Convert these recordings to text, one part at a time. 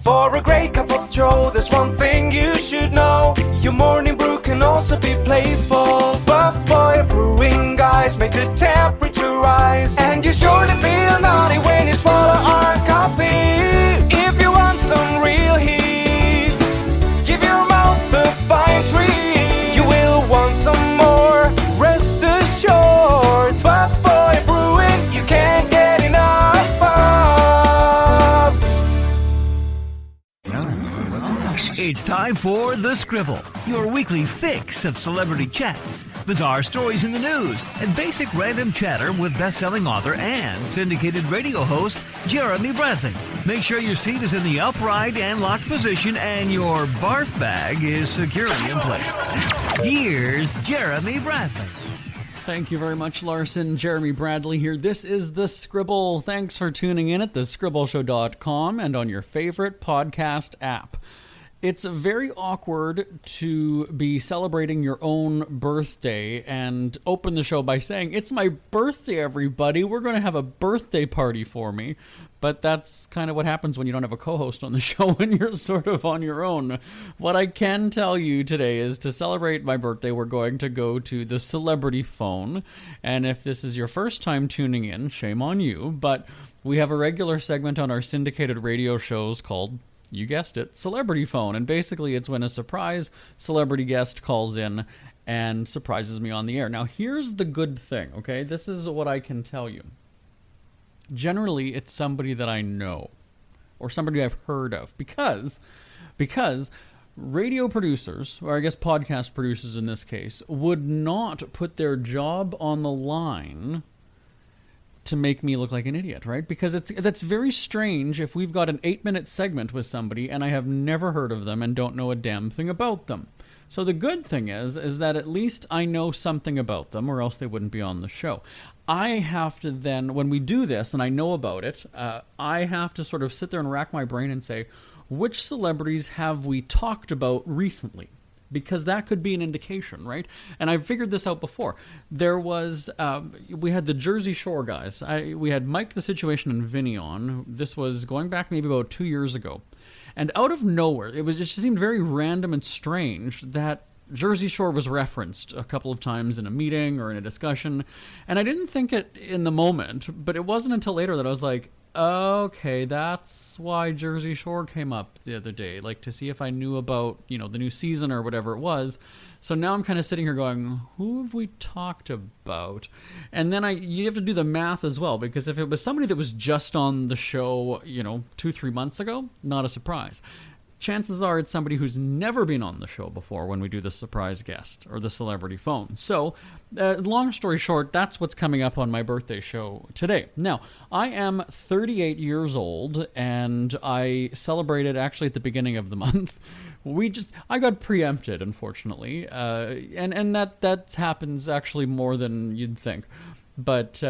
For a great cup of joe, there's one thing you should know. Your morning brew can also be playful. Buff Boy Brewing guys make the temperature rise, and you surely feel naughty when you swallow our coffee. If you want some real heat, give your mouth a fine treat. You will want some more, rest assured. Buff Boy Brewing, you can't get enough of. It's time for The Scribble, your weekly fix of celebrity chats, bizarre stories in the news, and basic random chatter with best-selling author and syndicated radio host Jeremy Bradley. Make sure your seat is in the upright and locked position and your barf bag is securely in place. Here's Jeremy Bradley. Thank you very much, Larson. Jeremy Bradley here. This is The Scribble. Thanks for tuning in at thescribbleshow.com and on your favorite podcast app. It's very awkward to be celebrating your own birthday and open the show by saying, "It's my birthday, everybody. We're going to have a birthday party for me." But that's kind of what happens when you don't have a co-host on the show and you're sort of on your own. What I can tell you today is to celebrate my birthday, we're going to go to the celebrity phone. And if this is your first time tuning in, shame on you. But we have a regular segment on our syndicated radio shows called, you guessed it, Celebrity Phone. And basically it's when a surprise celebrity guest calls in and surprises me on the air. Now here's the good thing, okay? This is what I can tell you. Generally, it's somebody that I know or somebody I've heard of because radio producers, or I guess podcast producers in this case, would not put their job on the line to make me look like an idiot, right? Because that's very strange if we've got an 8-minute segment with somebody and I have never heard of them and don't know a damn thing about them. So the good thing is that at least I know something about them, or else they wouldn't be on the show. I have to then, when we do this and I know about it, I have to sort of sit there and rack my brain and say, which celebrities have we talked about recently? Because that could be an indication, right? And I've figured this out before. There was, we had the Jersey Shore guys. We had Mike the Situation and Vinny on. This was going back maybe about 2 years ago. And out of nowhere, it just seemed very random and strange that Jersey Shore was referenced a couple of times in a meeting or in a discussion. And I didn't think it in the moment, but it wasn't until later that I was like, okay, that's why Jersey Shore came up the other day, like to see if I knew about, the new season or whatever it was. So now I'm kind of sitting here going, who have we talked about? And then you have to do the math as well, because if it was somebody that was just on the show, 2-3 months ago, not a surprise. Chances are it's somebody who's never been on the show before when we do the surprise guest or the celebrity phone. So, long story short, that's what's coming up on my birthday show today. Now, I am 38 years old, and I celebrated actually at the beginning of the month. I got preempted, unfortunately, and that happens actually more than you'd think. But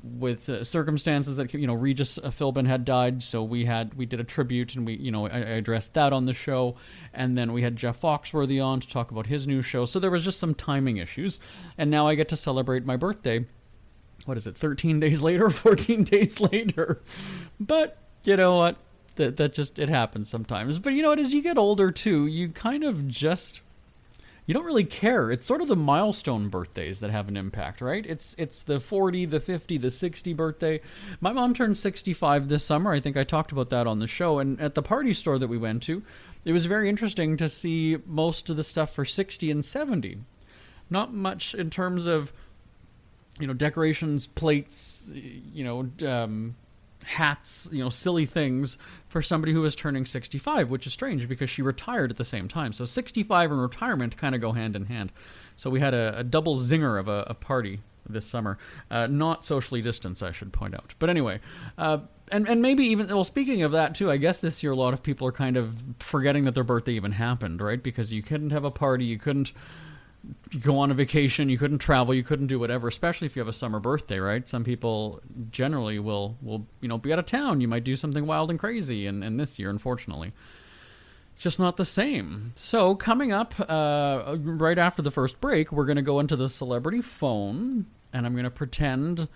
with circumstances that Regis Philbin had died, so we did a tribute, and I addressed that on the show, and then we had Jeff Foxworthy on to talk about his new show. So there was just some timing issues, and now I get to celebrate my birthday. What is it? 13 days later, 14 days later. But you know what? That just it happens sometimes. But you know what? As you get older too, you kind of just. You don't really care. It's sort of the milestone birthdays that have an impact, right? It's the 40, the 50, the 60 birthday. My mom turned 65 this summer. I think I talked about that on the show. And at the party store that we went to, it was very interesting to see most of the stuff for 60 and 70. Not much in terms of, decorations, plates, hats, silly things for somebody who was turning 65, which is strange because she retired at the same time. So 65 and retirement kind of go hand in hand. So we had a double zinger of a party this summer. Not socially distanced, I should point out. But anyway, and maybe even, well, speaking of that too, I guess this year a lot of people are kind of forgetting that their birthday even happened, right? Because you couldn't have a party, you couldn't go on a vacation, you couldn't travel, you couldn't do whatever, especially if you have a summer birthday, right? Some people generally will be out of town. You might do something wild and crazy, and this year, unfortunately, it's just not the same. So coming up right after the first break, we're going to go into the celebrity phone, and I'm going to pretend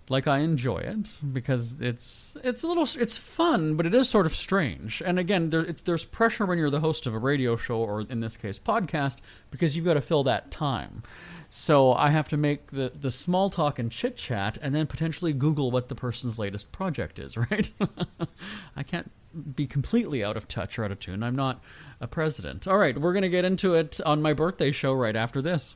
Like, I enjoy it because it's fun, but it is sort of strange. And again, there's pressure when you're the host of a radio show, or in this case, podcast, because you've got to fill that time. So I have to make the small talk and chit chat, and then potentially Google what the person's latest project is. Right? I can't be completely out of touch or out of tune. I'm not a president. All right, we're gonna get into it on my birthday show right after this.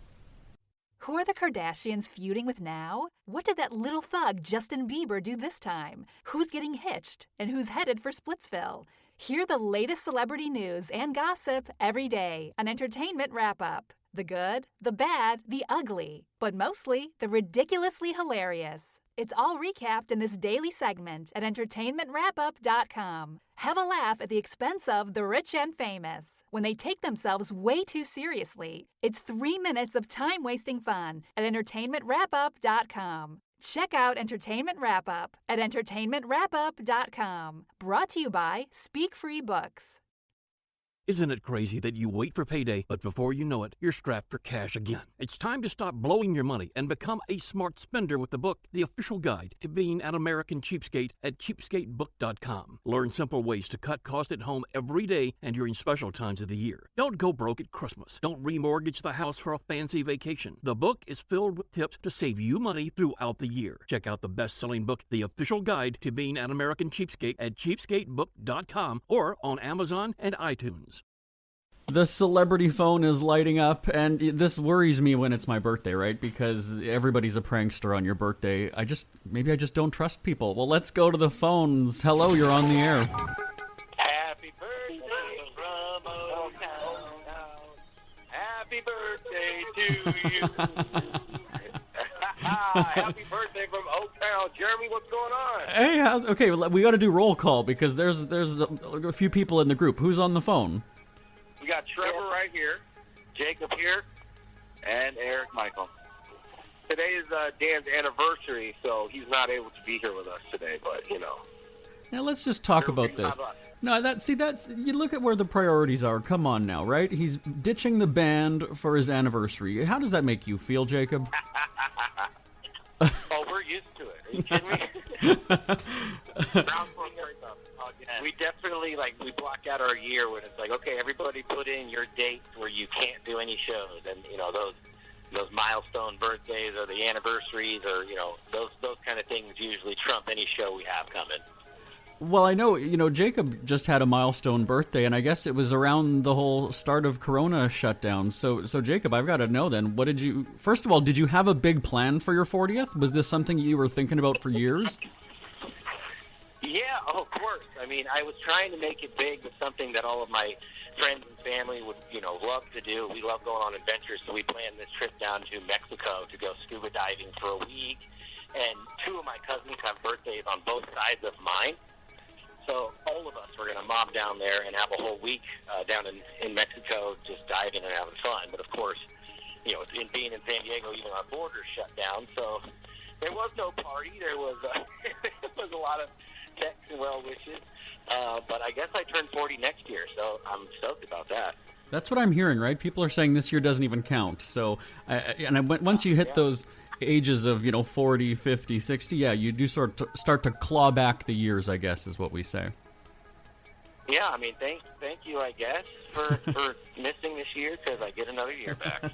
Who are the Kardashians feuding with now? What did that little thug Justin Bieber do this time? Who's getting hitched? And who's headed for Splitsville? Hear the latest celebrity news and gossip every day on Entertainment Wrap-Up. The good, the bad, the ugly, but mostly the ridiculously hilarious. It's all recapped in this daily segment at entertainmentwrapup.com. Have a laugh at the expense of the rich and famous when they take themselves way too seriously. It's 3 minutes of time-wasting fun at entertainmentwrapup.com. Check out Entertainment Wrap-Up at entertainmentwrapup.com. Brought to you by Speak Free Books. Isn't it crazy that you wait for payday, but before you know it, you're strapped for cash again? It's time to stop blowing your money and become a smart spender with the book, The Official Guide to Being an American Cheapskate, at cheapskatebook.com. Learn simple ways to cut costs at home every day and during special times of the year. Don't go broke at Christmas. Don't remortgage the house for a fancy vacation. The book is filled with tips to save you money throughout the year. Check out the best-selling book, The Official Guide to Being an American Cheapskate, at cheapskatebook.com or on Amazon and iTunes. The celebrity phone is lighting up, and this worries me when it's my birthday, right? Because everybody's a prankster on your birthday. Maybe I just don't trust people. Well, let's go to the phones. Hello, you're on the air. Happy birthday from Oaktown. Happy birthday to you. Happy birthday from Oaktown. Jeremy, what's going on? Hey, okay, we got to do roll call because there's a few people in the group. Who's on the phone? We got Trevor right here, Jacob here, and Eric Michael. Today is Dan's anniversary, so he's not able to be here with us today, but, you know. Now, let's just talk about this. No, that's you look at where the priorities are. Come on now, right? He's ditching the band for his anniversary. How does that make you feel, Jacob? Oh, we're used to it. Are you kidding me? We definitely, we block out our year when it's like, okay, everybody put in your dates where you can't do any shows. And, you know, those milestone birthdays or the anniversaries or, you know, those kind of things usually trump any show we have coming. Well, I know, Jacob just had a milestone birthday, and I guess it was around the whole start of Corona shutdown. So Jacob, I've got to know then, first of all, did you have a big plan for your 40th? Was this something you were thinking about for years? Yeah, of course. I mean, I was trying to make it big with something that all of my friends and family would, love to do. We love going on adventures, so we planned this trip down to Mexico to go scuba diving for a week. And two of my cousins have birthdays on both sides of mine. So all of us were going to mob down there and have a whole week down in Mexico just diving and having fun. But, of course, being in San Diego, even our borders shut down. So there was no party. There was, it was a lot of texts and well wishes. But I guess I turn 40 next year, so I'm stoked about that. That's what I'm hearing, right? People are saying this year doesn't even count. So, once you hit those ages of 40, 50, 60, you do start to claw back the years, I guess is what we say. Yeah, I mean, thank you, I guess, for missing this year, because I get another year back.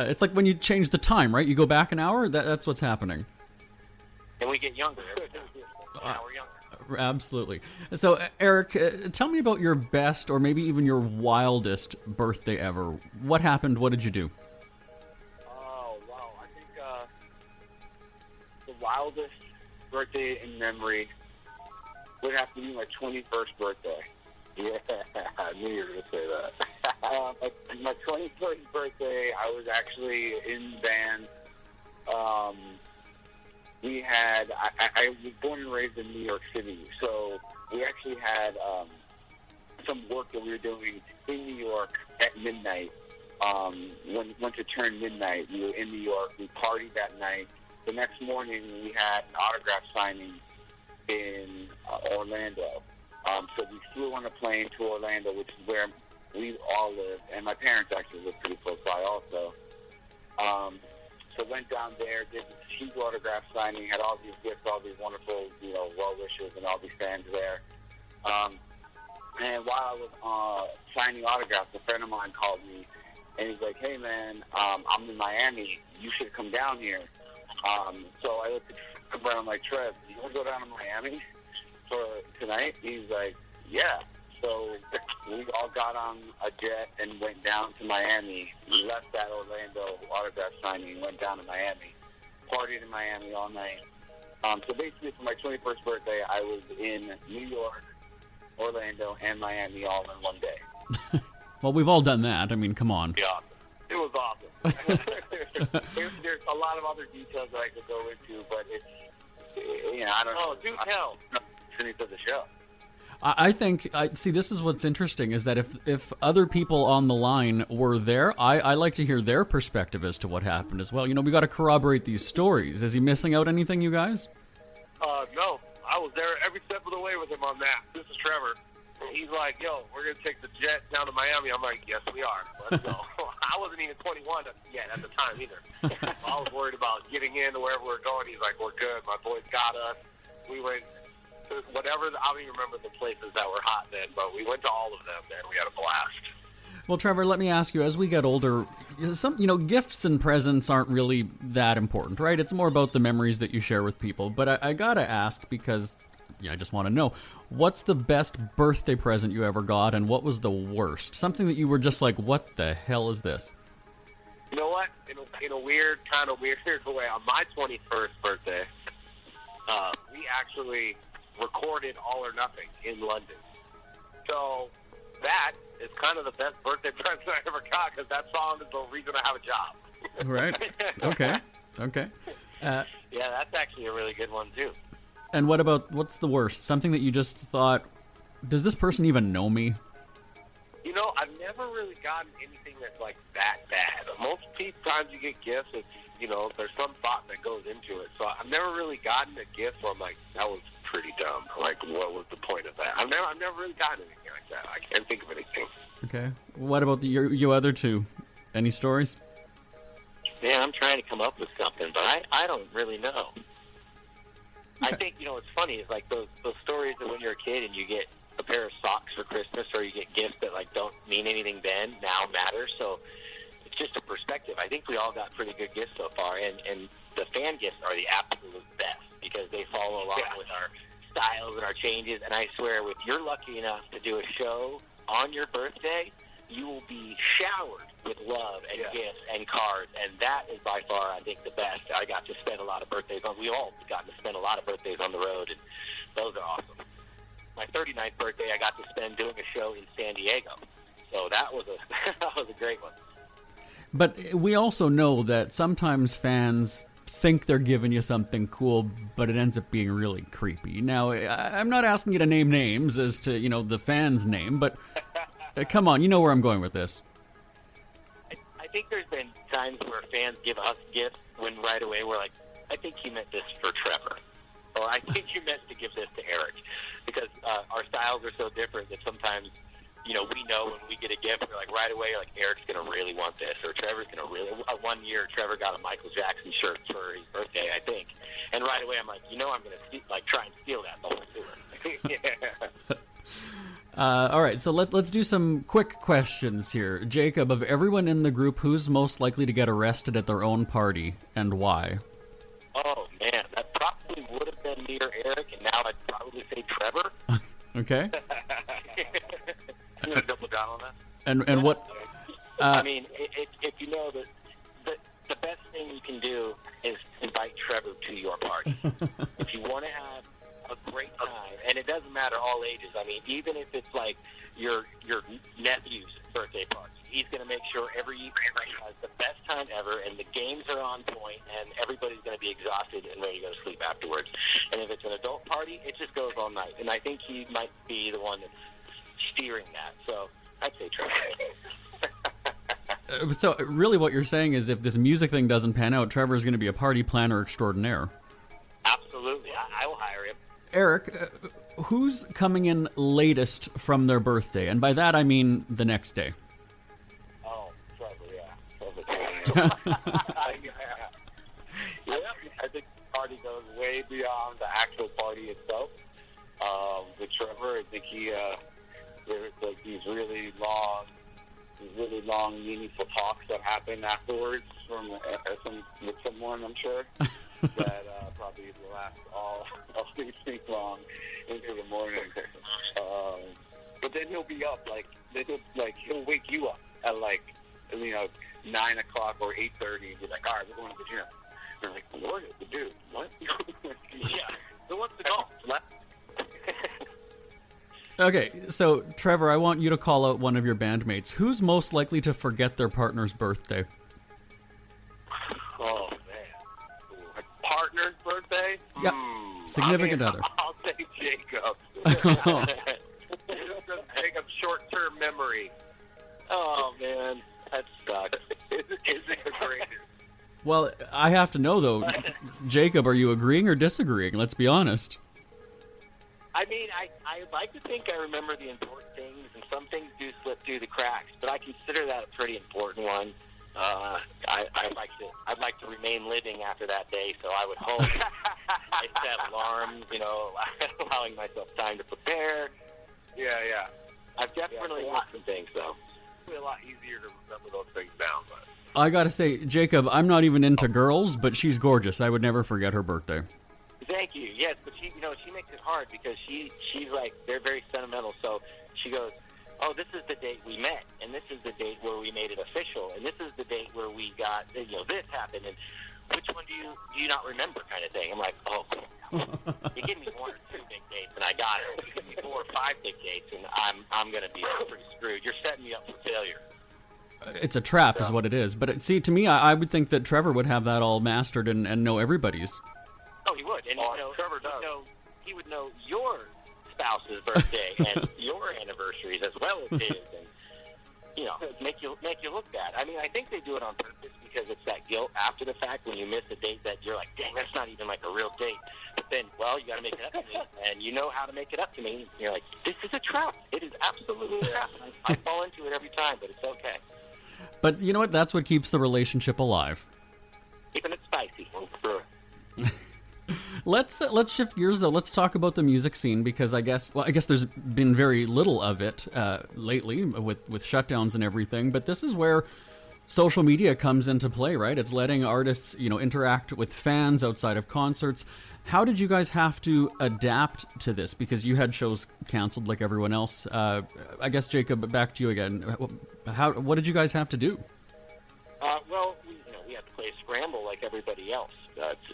It's like when you change the time, right? You go back an hour. That's what's happening. And we get younger every time. Now we're younger. Absolutely. So, Eric, tell me about your best or maybe even your wildest birthday ever. What happened? What did you do? Oh, wow. I think the wildest birthday in memory would have to be my 21st birthday. Yeah, I knew you were going to say that. My 21st birthday, I was actually in band. I was born and raised in New York City, so we actually had some work that we were doing in New York at midnight. Once it turned midnight, we were in New York. We partied that night. The next morning, we had an autograph signing in Orlando. So we flew on a plane to Orlando, which is where we all live, and my parents actually live pretty close by also. So went down there, did this huge autograph signing, had all these gifts, all these wonderful, well-wishers and all these fans there. And while I was signing autographs, a friend of mine called me, and he's like, hey, man, I'm in Miami. You should come down here. So I looked at Trevor, I'm like, Trev, you want to go down to Miami for tonight? He's like, yeah. So we all got on a jet and went down to Miami. We left that Orlando autograph signing and went down to Miami. Partied in Miami all night. So basically for my 21st birthday, I was in New York, Orlando, and Miami all in one day. Well, we've all done that. I mean, come on. Yeah, it was awesome. There's a lot of other details that I could go into, but it's, I don't know. Oh, do tell. Finish of the show. I think, see, this is what's interesting, is that if other people on the line were there, I like to hear their perspective as to what happened as well. We got to corroborate these stories. Is he missing out anything, you guys? No. I was there every step of the way with him on that. This is Trevor. He's like, yo, we're going to take the jet down to Miami. I'm like, yes, we are. Let's go. I wasn't even 21 yet at the time either. I was worried about getting in to wherever we're going. He's like, we're good. My boys got us. We went to whatever. I don't even remember the places that were hot then, but we went to all of them, man. We had a blast. Well, Trevor, let me ask you, as we get older, gifts and presents aren't really that important, right? It's more about the memories that you share with people. But I got to ask because, I just want to know, what's the best birthday present you ever got, and what was the worst? Something that you were just like, what the hell is this? You know what? In a weird way, on my 21st birthday, we actually recorded All or Nothing in London. So that is kind of the best birthday present I ever got, because that song is the reason I have a job. Right. Okay. Yeah, that's actually a really good one, too. And what's the worst? Something that you just thought, does this person even know me? I've never really gotten anything that's like that bad. Most times you get gifts, it's, there's some thought that goes into it. So I've never really gotten a gift where I'm like, that was pretty dumb. Like, what was the point of that? I've never really gotten anything like that. I can't think of anything. Okay. What about you other two? Any stories? Yeah, I'm trying to come up with something, but I don't really know. I think, what's funny is like those stories that when you're a kid and you get a pair of socks for Christmas, or you get gifts that like don't mean anything then, now matter. So it's just a perspective. I think we all got pretty good gifts so far, and the fan gifts are the absolute best because they follow along with our styles and our changes. And I swear, if you're lucky enough to do a show on your birthday, you will be showered with love and gifts and cards, and that is by far, I think, the best. I got to spend a lot of birthdays we all got to spend a lot of birthdays on the road, and those are awesome. My 39th birthday, I got to spend doing a show in San Diego, so that was a great one. But we also know that sometimes fans think they're giving you something cool, but it ends up being really creepy. Now, I'm not asking you to name names as to, the fan's name, but come on, you know where I'm going with this. I think there's been times where fans give us gifts when right away we're like, I think you meant this for Trevor. Or I think you meant to give this to Eric. Because our styles are so different that sometimes, we know when we get a gift, we're like right away, like, Eric's going to really want this. Or Trevor's going to really... One year, Trevor got a Michael Jackson shirt for his birthday, I think. And right away, I'm like, I'm going to try and steal that the whole tour. All right, so let's do some quick questions here. Jacob, of everyone in the group, who's most likely to get arrested at their own party, and why? Oh, man, that probably would have been me or Eric, and now I'd probably say Trevor. Okay. I'm going to double down on that. And what... I mean, if you know that the best thing you can do is invite Trevor to your party. If you want to have a great time, and it doesn't matter all ages. I mean, even if it's like your nephew's birthday party, he's going to make sure everybody has the best time ever, and the games are on point, and everybody's going to be exhausted and ready to go to sleep afterwards. And if it's an adult party, it just goes all night. And I think he might be the one that's steering that. So I'd say Trevor. So really what you're saying is if this music thing doesn't pan out, Trevor's going to be a party planner extraordinaire. Absolutely. I will hire him. Eric, who's coming in latest from their birthday? And by that, I mean the next day. Oh, Trevor, yeah. I think the party goes way beyond the actual party itself. With Trevor, I think there's like these really long, meaningful talks that happen afterwards with someone, I'm sure, that probably will last all day long into the morning. But then he'll be up, he'll wake you up at 9 o'clock or 8:30 and be like, all right, we're going to the gym. They're like, what? Dude, what? Yeah. Who wants to go? Okay, so Trevor, I want you to call out one of your bandmates. Who's most likely to forget their partner's birthday? Oh, man. My partner's birthday? Yep. Significant other. I'll say Jacob. Jacob's short-term memory. Oh, man. That sucks. Is it the greatest? Well, I have to know, though. Jacob, are you agreeing or disagreeing? Let's be honest. I mean, I like to think I remember the important things, and some things do slip through the cracks, but I consider that a pretty important one. I'd like to remain living after that day, so I would hope I set alarms, allowing myself time to prepare. Yeah. I've definitely missed some things, though. It's a lot easier to remember those things down, but... I gotta say, Jacob, I'm not even into girls, but she's gorgeous. I would never forget her birthday. Thank you. Yes, but she makes it hard because she's like, they're very sentimental. So she goes, oh, this is the date we met, and this is the date where we made it official, and this is the date where we got, this happened, and which one do you not remember, kind of thing. I'm like, oh, you give me 1 or 2 big dates, and I got it. You give me 4 or 5 big dates, and I'm going to be pretty screwed. You're setting me up for failure. It's a trap, is what it is. But see, to me, I would think that Trevor would have that all mastered and know everybody's. Oh, he would, and Trevor does. He would know your spouse's birthday and your anniversaries as well as his, and make you look bad. I mean, I think they do it on purpose because it's that guilt after the fact when you miss a date that you're like, dang, that's not even like a real date. But then, well, you got to make it up to me, and you know how to make it up to me. And you're like, this is a trap. It is absolutely a trap. I fall into it every time, but it's okay. But you know what? That's what keeps the relationship alive. Keeping it spicy. Sure. Let's shift gears though. Let's talk about the music scene because I guess there's been very little of it lately with shutdowns and everything. But this is where social media comes into play, right? It's letting artists interact with fans outside of concerts. How did you guys have to adapt to this? Because you had shows canceled like everyone else. I guess Jacob, back to you again. What did you guys have to do? Well, we had to play Scramble like everybody else.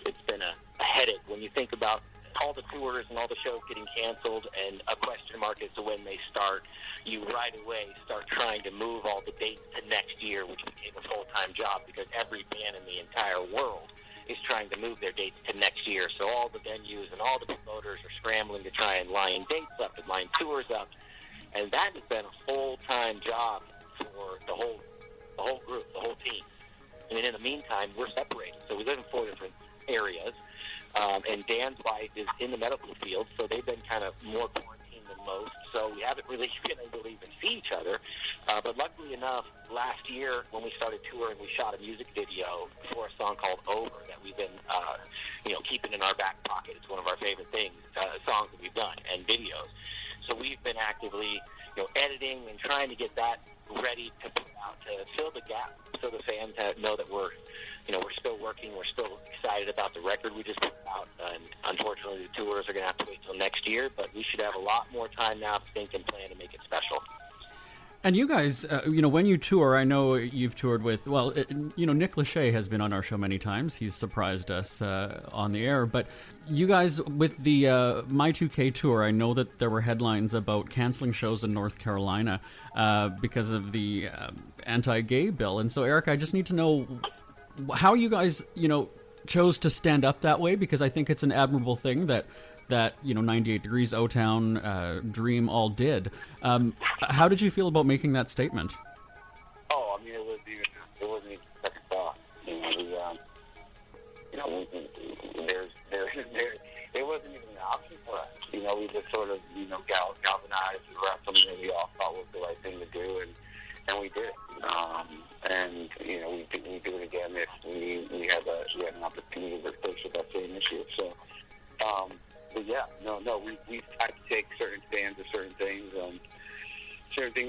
It's been a headache when you think about all the tours and all the shows getting canceled and a question mark as to when they start. You right away start trying to move all the dates to next year, which became a full-time job because every band in the entire world is trying to move their dates to next year. So all the venues and all the promoters are scrambling to try and line dates up and line tours up. And that has been a full-time job for the whole group, the whole team. And in the meantime, we're separated. So we live in 4 different areas. And Dan's wife is in the medical field, so they've been kind of more quarantined than most. So we haven't really been able to even see each other. But luckily enough, last year when we started touring, we shot a music video for a song called Over that we've been, keeping in our back pocket. It's one of our favorite things, songs that we've done, and videos. So we've been actively, editing and trying to get that ready to put out to fill the gap so the fans know that we're still working. We're still excited about the record we just put out. And unfortunately, the tours are going to have to wait till next year, but we should have a lot more time now to think and plan to make it special. And you guys, when you tour, I know you've toured with, Nick Lachey has been on our show many times. He's surprised us on the air. But you guys, with the My2K tour, I know that there were headlines about canceling shows in North Carolina because of the anti-gay bill. And so, Eric, I just need to know how you guys, chose to stand up that way, because I think it's an admirable thing that 98 Degrees, O-Town, Dream all did. How did you feel about making that statement? Oh, I mean, it wasn't even second thought. There wasn't even an option for us. We just sort of, galvanized around something that we all thought was the right thing to do, and and we did it. And we do it again if we have an opportunity to push with that same issue. So, but yeah, we've tried to take certain stands of certain things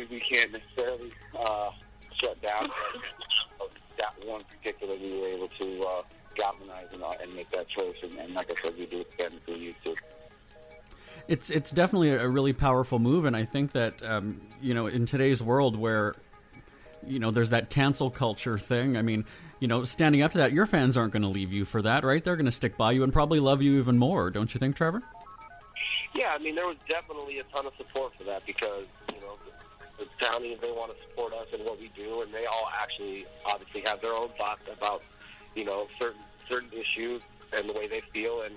we can't necessarily shut down. But that one particular, we were able to galvanize and make that choice. And like I said, we do it again if we need to. It's definitely a really powerful move, and I think that in today's world where there's that cancel culture thing. I mean, standing up to that, your fans aren't going to leave you for that, right? They're going to stick by you and probably love you even more, don't you think, Trevor? Yeah, I mean, there was definitely a ton of support for that because the Townies, they want to support us and what we do, and they all actually obviously have their own thoughts about certain issues and the way they feel, and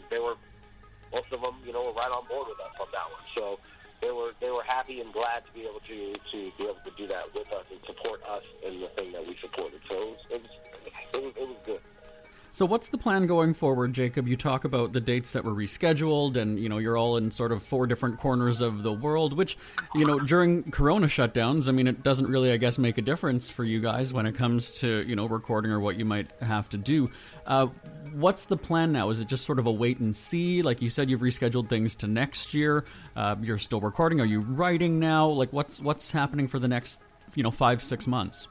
most of them were right on board with us on that one. So they were happy and glad to be able to do that with us and support us in the thing that we supported. So it was good. So what's the plan going forward, Jacob? You talk about the dates that were rescheduled, and you're all in sort of 4 different corners of the world, which during Corona shutdowns, I mean, it doesn't really, I guess, make a difference for you guys when it comes to recording or what you might have to do. What's the plan now? Is it just sort of a wait and see? Like you said, you've rescheduled things to next year. You're still recording. Are you writing now? Like what's happening for the next 5-6 months?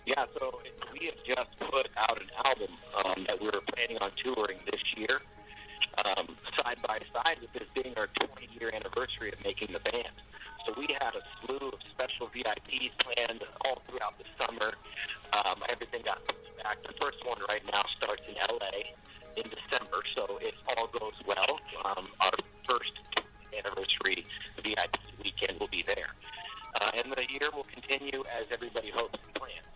Yeah, so we have just put out an album that we were planning on touring this year, side by side with this being our 20-year anniversary of making the band. So we had a slew of special VIPs planned all throughout the summer. Everything got pushed back. The first one right now starts in LA in December, so if all goes well, our first anniversary VIP weekend will be there. And the year will continue as everybody hopes and plans.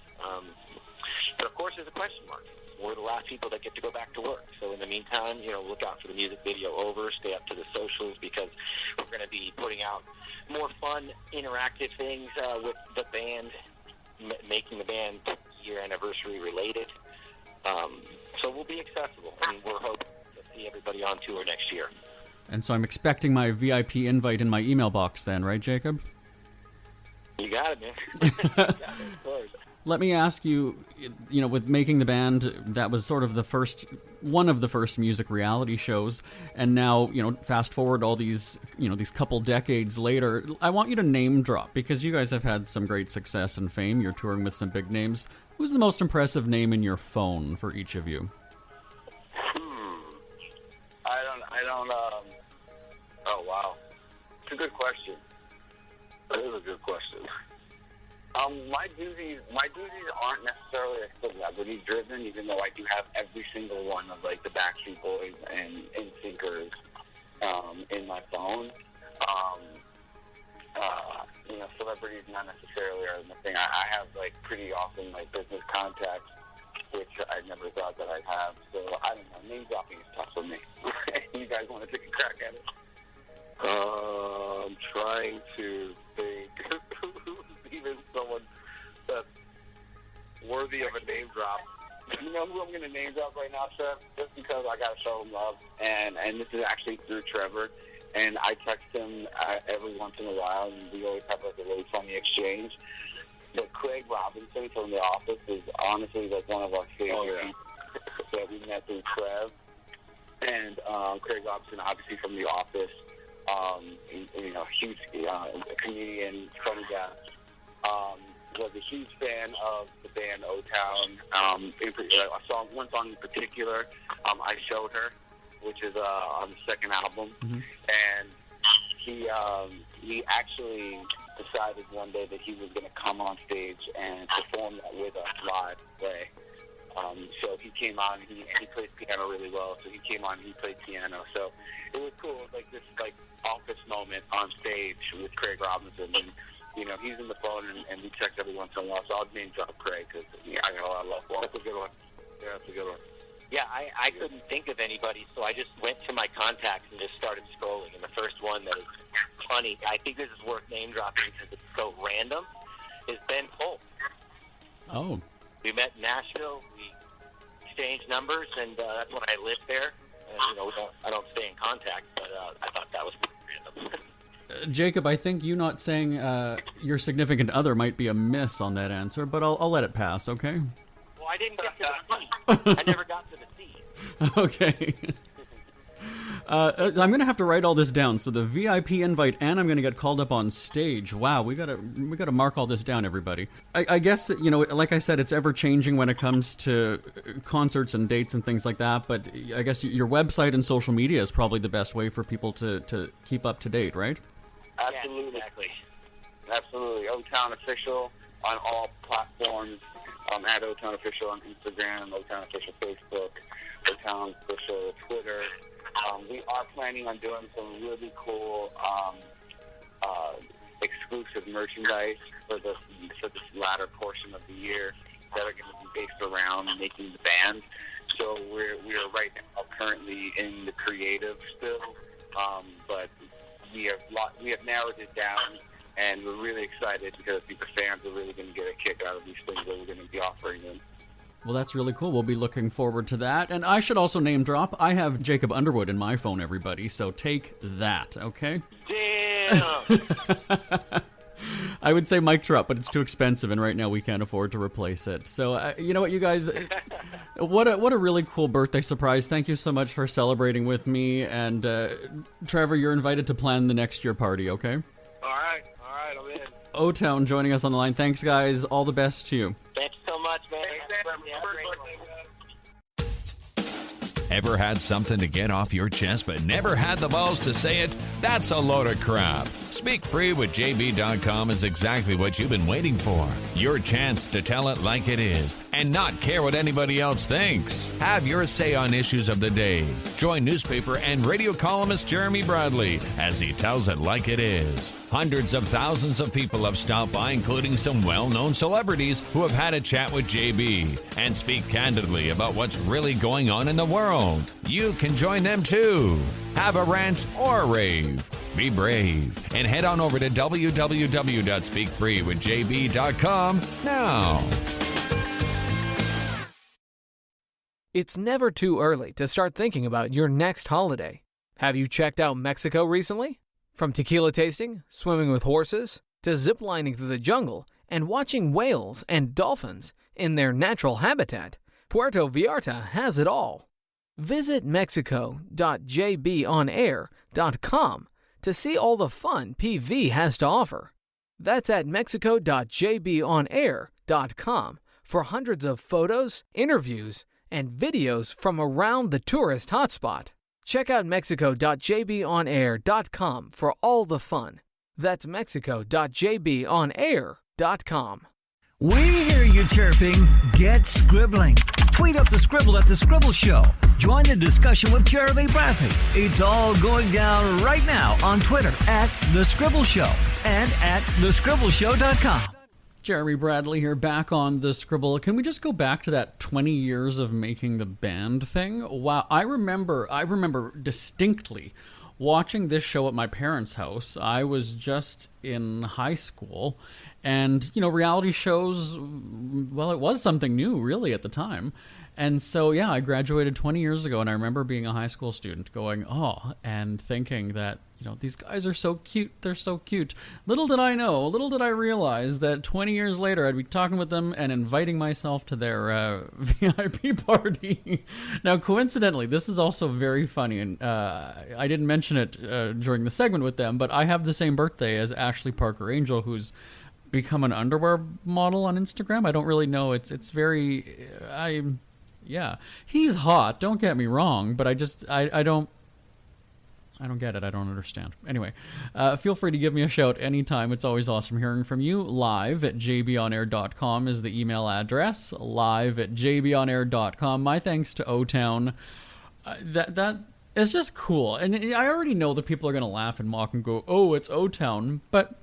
But of course, there's a question mark. We're the last people that get to go back to work. So in the meantime, look out for the music video over, stay up to the socials, because we're going to be putting out more fun, interactive things with the band, making the band year anniversary related. So we'll be accessible, and we're hoping to see everybody on tour next year. And so I'm expecting my VIP invite in my email box then, right, Jacob? You got it, man. You got it, of course. Let me ask you, with making the band, that was sort of one of the first music reality shows, and now, fast forward all these, these couple decades later, I want you to name drop, because you guys have had some great success and fame. You're touring with some big names. Who's the most impressive name in your phone for each of you? Oh, wow. It's a good question. That is a good question. My duties aren't necessarily celebrity driven, even though I do have every single one of like the Backstreet Boys and NSYNCers in my phone. Celebrities not necessarily are the thing. I have like pretty awesome like business contacts, which I never thought that I'd have. So I don't know. Name dropping is tough for me. You guys want to take a crack at it? I'm trying to think who's even someone that's worthy of a name drop. You know who I'm going to name drop right now, Trev? Just because I got to show him love, and this is actually through Trevor. And I text him every once in a while, and we always have like a really funny exchange. But Craig Robinson from The Office is honestly like one of our favorite people that we met through Trev. And Craig Robinson, obviously from The Office, huge comedian, funny guy. Was a huge fan of the band O-Town. I saw one song in particular. I Showed Her, which is on the second album, and he actually decided one day that he was going to come on stage and perform that with us live today. So he came on. He plays piano really well. So he came on. He played piano. So it was cool. It was like this Office moment on stage with Craig Robinson, and he's in the phone, and we text every once in a while. So I'll name drop Craig because I got a lot of love for him. That's a good one. Yeah, that's a good one. Yeah, I couldn't think of anybody, so I just went to my contacts and just started scrolling. And the first one that is funny, I think this is worth name dropping because it's so random, is Ben Cole. Oh. We met in Nashville. We exchanged numbers, and that's when I lived there. And I don't stay in contact, but I thought that was pretty random. Jacob, I think you not saying your significant other might be a miss on that answer, but I'll let it pass, okay? Well, I didn't get to the C. I never got to the C. Okay. I'm going to have to write all this down. So the VIP invite, and I'm going to get called up on stage. Wow, we gotta mark all this down, everybody. I guess, you know, like I said, it's ever changing when it comes to concerts and dates and things like that. But I guess your website and social media is probably the best way for people to keep up to date, right? Absolutely. Yeah, exactly. Absolutely. O-Town Official on all platforms. At O-Town Official on Instagram, O-Town Official Facebook, O-Town Official Twitter. We are planning on doing some really cool exclusive merchandise for this latter portion of the year that are going to be based around making the band. So we are right now currently in the creative still, but we have narrowed it down, and we're really excited because the fans are really going to get a kick out of these things that we're going to be offering them. Well, that's really cool. We'll be looking forward to that. And I should also name drop, I have Jacob Underwood in my phone, everybody, so take that, okay? Damn! I would say mic drop, but it's too expensive, and right now we can't afford to replace it. So, you know what, you guys, what a really cool birthday surprise. Thank you so much for celebrating with me. And Trevor, you're invited to plan the next year party, okay? All right, I'm in. O-Town joining us on the line. Thanks, guys. All the best to you. Thank you so much, man. Ever had something to get off your chest but never had the balls to say it? That's a load of crap. Speak Free with JB.com is exactly what you've been waiting for. Your chance to tell it like it is and not care what anybody else thinks. Have your say on issues of the day. Join newspaper and radio columnist Jeremy Bradley as he tells it like it is. Hundreds of thousands of people have stopped by, including some well-known celebrities who have had a chat with JB and speak candidly about what's really going on in the world. You can join them too. Have a rant or a rave. Be brave and head on over to www.speakfreewithjb.com now. It's never too early to start thinking about your next holiday. Have you checked out Mexico recently? From tequila tasting, swimming with horses, to ziplining through the jungle and watching whales and dolphins in their natural habitat, Puerto Vallarta has it all. Visit mexico.jbonair.com to see all the fun PV has to offer. That's at mexico.jbonair.com for hundreds of photos, interviews, and videos from around the tourist hotspot. Check out mexico.jbonair.com for all the fun. That's mexico.jbonair.com. We hear you chirping. Get scribbling. Tweet up the Scribble at The Scribble Show. Join the discussion with Jeremy Bradley. It's all going down right now on Twitter at The Scribble Show and at thescribbleshow.com. Jeremy Bradley here, back on the Scribble. Can we just go back to that 20 years of making the band thing? Wow, I remember distinctly watching this show at my parents' house. I was just in high school, and, you know, reality shows, well, it was something new, really, at the time. And so, yeah, I graduated 20 years ago, and I remember being a high school student going, oh, and thinking that, you know, these guys are so cute, they're so cute. Little did I realize that 20 years later I'd be talking with them and inviting myself to their VIP party. Now, coincidentally, this is also very funny, and I didn't mention it during the segment with them, but I have the same birthday as Ashley Parker Angel, who's become an underwear model on Instagram. I don't really know. It's very... Yeah, he's hot, don't get me wrong, but I don't get it. I don't understand. Anyway, feel free to give me a shout anytime. It's always awesome hearing from you. Live at jbonair.com is the email address. Live at jbonair.com. My thanks to O-Town. That is just cool. And I already know that people are going to laugh and mock and go, oh, it's O-Town. But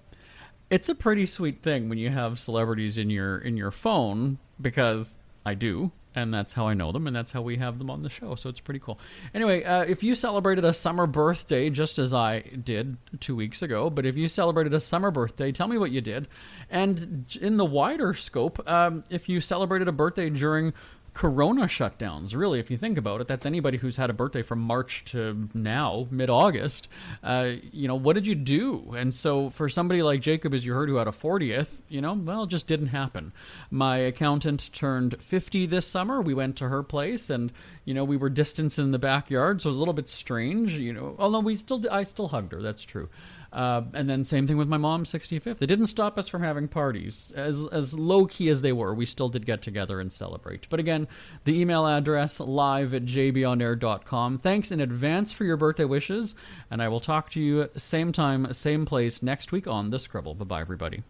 it's a pretty sweet thing when you have celebrities in your phone, because I do. And that's how I know them, and that's how we have them on the show, so it's pretty cool. Anyway, if you celebrated a summer birthday, just as I did 2 weeks ago, but if you celebrated a summer birthday, tell me what you did. And in the wider scope, if you celebrated a birthday during Corona shutdowns, really, if you think about it. That's anybody who's had a birthday from March to now, mid-August. What did you do? And so for somebody like Jacob, as you heard, who had a 40th, it just didn't happen. My accountant turned 50 this summer. We went to her place, and we were distanced in the backyard, so it was a little bit strange. Although I still hugged her. That's true. And then same thing with my mom's 65th. It didn't stop us from having parties. As low-key as they were, we still did get together and celebrate. But again, the email address, live@jbonair.com. Thanks in advance for your birthday wishes, and I will talk to you same time, same place next week on The Scribble. Bye-bye, everybody.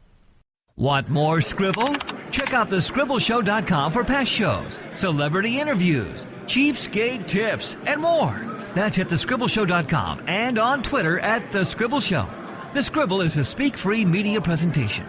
Want more Scribble? Check out thescribbleshow.com for past shows, celebrity interviews, cheapskate tips, and more. That's at thescribbleshow.com and on Twitter @thescribbleshow. The Scribble is a speak-free media presentation.